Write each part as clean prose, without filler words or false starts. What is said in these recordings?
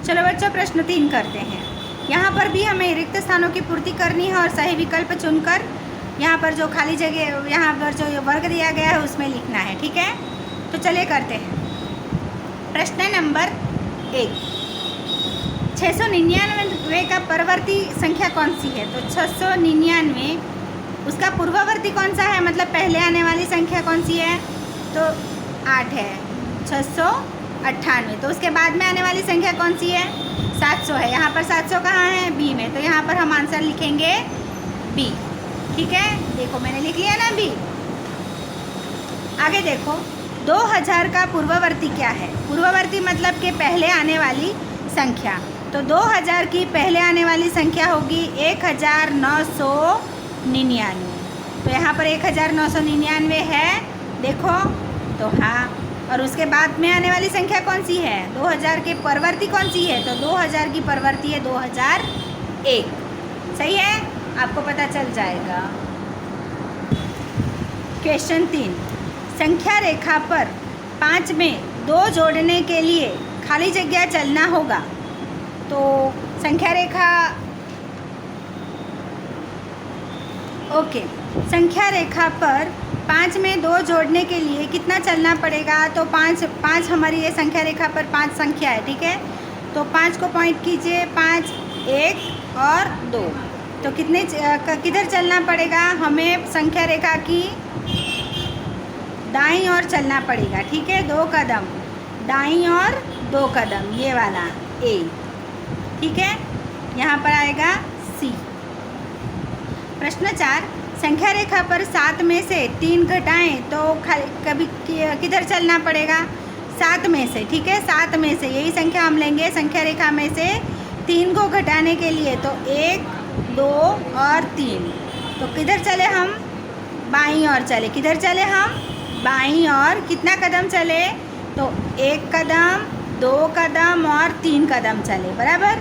चलो बच्चों प्रश्न 3 करते हैं। यहाँ पर भी हमें रिक्त स्थानों की पूर्ति करनी है और सही विकल्प चुनकर यहाँ पर जो खाली जगह, यहाँ पर जो वर्ग दिया गया है उसमें लिखना है, ठीक है। तो चलिए करते हैं। प्रश्न नंबर 1, 699 का परवर्ती संख्या कौन सी है? तो 699 उसका पूर्ववर्ती कौन सा है, मतलब पहले आने वाली संख्या कौन सी है? तो 8 है। 698 तो उसके बाद में आने वाली संख्या कौन सी है? 700 है। यहाँ पर 700 कहाँ है? बी में। तो यहाँ पर हम आंसर लिखेंगे बी, ठीक है। देखो मैंने लिख लिया ना बी। आगे देखो 2000 का पूर्ववर्ती क्या है? पूर्ववर्ती मतलब कि पहले आने वाली संख्या। तो 2000 की पहले आने वाली संख्या होगी 1999। तो यहाँ पर 1999 है, देखो तो हाँ। और उसके बाद में आने वाली संख्या कौन सी है? 2000 के परवर्ती कौन सी है? तो 2000 की परवर्ती है 2001। सही है, आपको पता चल जाएगा। क्वेश्चन 3, संख्या रेखा पर 5 में 2 जोड़ने के लिए खाली जगह चलना होगा। तो संख्या रेखा, ओके, संख्या रेखा पर 5 में 2 जोड़ने के लिए कितना चलना पड़ेगा? तो 5 हमारी ये संख्या रेखा पर 5 संख्या है, ठीक है। तो 5 को पॉइंट कीजिए, 5, 1 और 2। तो कितने किधर चलना पड़ेगा? हमें संख्या रेखा की दाईं ओर चलना पड़ेगा, ठीक है। 2 कदम दाईं और 2 कदम, ये वाला ए, ठीक है। यहाँ पर आएगा सी। प्रश्न 4, संख्या रेखा पर 7 में से 3 घटाएं तो कभी किधर चलना पड़ेगा? 7 में से, ठीक है। 7 में से यही संख्या हम लेंगे संख्या रेखा में से 3 को घटाने के लिए। तो 1, 2 और 3। तो किधर चले हम? बाईं ओर चले। किधर चले हम? बाईं ओर। कितना कदम चले? तो 1 कदम, 2 कदम और 3 कदम चले, बराबर।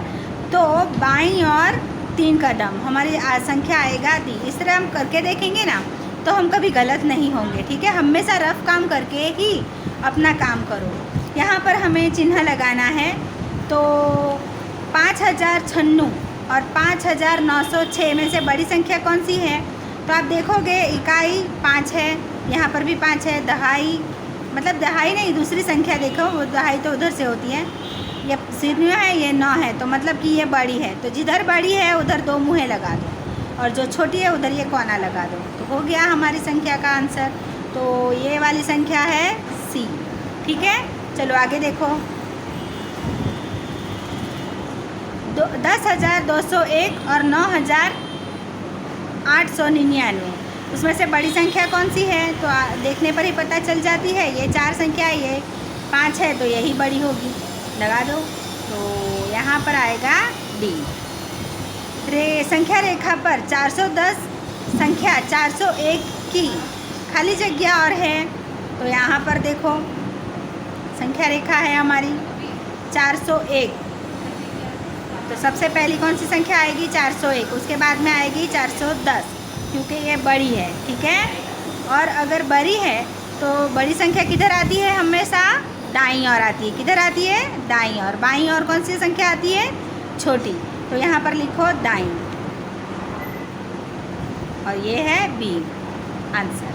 तो बाईं ओर 3 कदम हमारी संख्या आएगा दी। इस तरह हम करके देखेंगे ना तो हम कभी गलत नहीं होंगे, ठीक है। हमेशा रफ काम करके ही अपना काम करो। यहाँ पर हमें चिन्ह लगाना है। तो 5096 और 5906 में से बड़ी संख्या कौन सी है? तो आप देखोगे इकाई 5 है, यहाँ पर भी 5 है। दहाई, मतलब दहाई नहीं, दूसरी संख्या देखो, वो दहाई तो उधर से होती है। ये 0 है, ये 9 है, तो मतलब कि ये बड़ी है। तो जिधर बड़ी है उधर 2 मुँहें लगा दो और जो छोटी है उधर ये कोना लगा दो। तो हो गया हमारी संख्या का आंसर। तो ये वाली संख्या है सी, ठीक है। चलो आगे देखो 10,201 और 9,899 उसमें से बड़ी संख्या कौन सी है? तो देखने पर ही पता चल जाती है। ये 4 संख्या, ये 5 है, तो यही बड़ी होगी, लगा दो। तो यहाँ पर आएगा डी। संख्या रेखा पर 410 संख्या 401 की खाली जगह और है। तो यहाँ पर देखो संख्या रेखा है हमारी 401। तो सबसे पहली कौन सी संख्या आएगी? 401। उसके बाद में आएगी 410, क्योंकि ये बड़ी है, ठीक है। और अगर बड़ी है तो बड़ी संख्या किधर आती है? हमेशा दाईं ओर आती है। किधर आती है? दाईं ओर। बाईं ओर कौन सी संख्या आती है? छोटी। तो यहाँ पर लिखो दाईं, और ये है बी आंसर।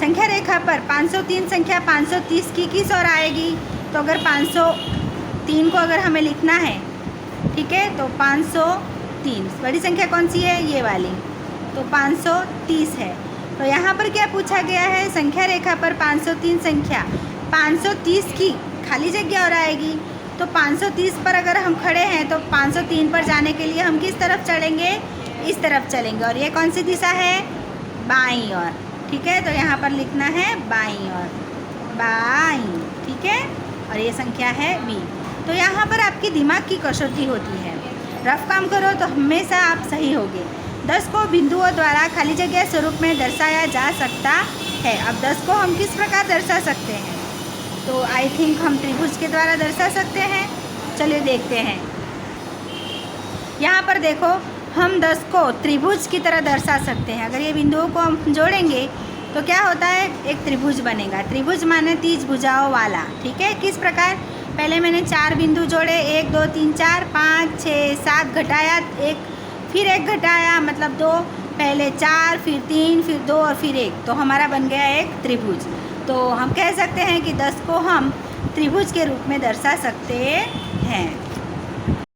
संख्या रेखा पर 503 संख्या 530 की किस ओर आएगी? तो अगर 503 को अगर हमें लिखना है, ठीक है, तो 503 बड़ी संख्या कौन सी है? ये वाली। तो 530 है। तो यहाँ पर क्या पूछा गया है? संख्या रेखा पर 503 संख्या 530 की खाली जगह और आएगी। तो 530 पर अगर हम खड़े हैं तो 503 पर जाने के लिए हम किस तरफ चलेंगे? इस तरफ चलेंगे। और ये कौन सी दिशा है? बाईं ओर, ठीक है। तो यहाँ पर लिखना है बाईं ओर, बाईं, ठीक है। और ये संख्या है बी। तो यहाँ पर आपकी दिमाग की कसौटी होती है। रफ काम करो तो हमेशा आप सही होगे। 10 को बिंदुओं द्वारा खाली जगह स्वरूप में दर्शाया जा सकता है। अब 10 को हम किस प्रकार दर्शा सकते हैं? तो आई थिंक हम त्रिभुज के द्वारा दर्शा सकते हैं। चलिए देखते हैं। यहाँ पर देखो हम 10 को त्रिभुज की तरह दर्शा सकते हैं। अगर ये बिंदुओं को हम जोड़ेंगे तो क्या होता है? एक त्रिभुज बनेगा। त्रिभुज माने 30 भुजाओं वाला, ठीक है। किस प्रकार? पहले मैंने 4 बिंदु जोड़े, 1 2 3 4 5 6 7 घटाया, एक फिर एक घटाया, मतलब 2, पहले 4 फिर 3 फिर 2 और फिर 1, तो हमारा बन गया एक त्रिभुज। तो हम कह सकते हैं कि 10 को हम त्रिभुज के रूप में दर्शा सकते हैं।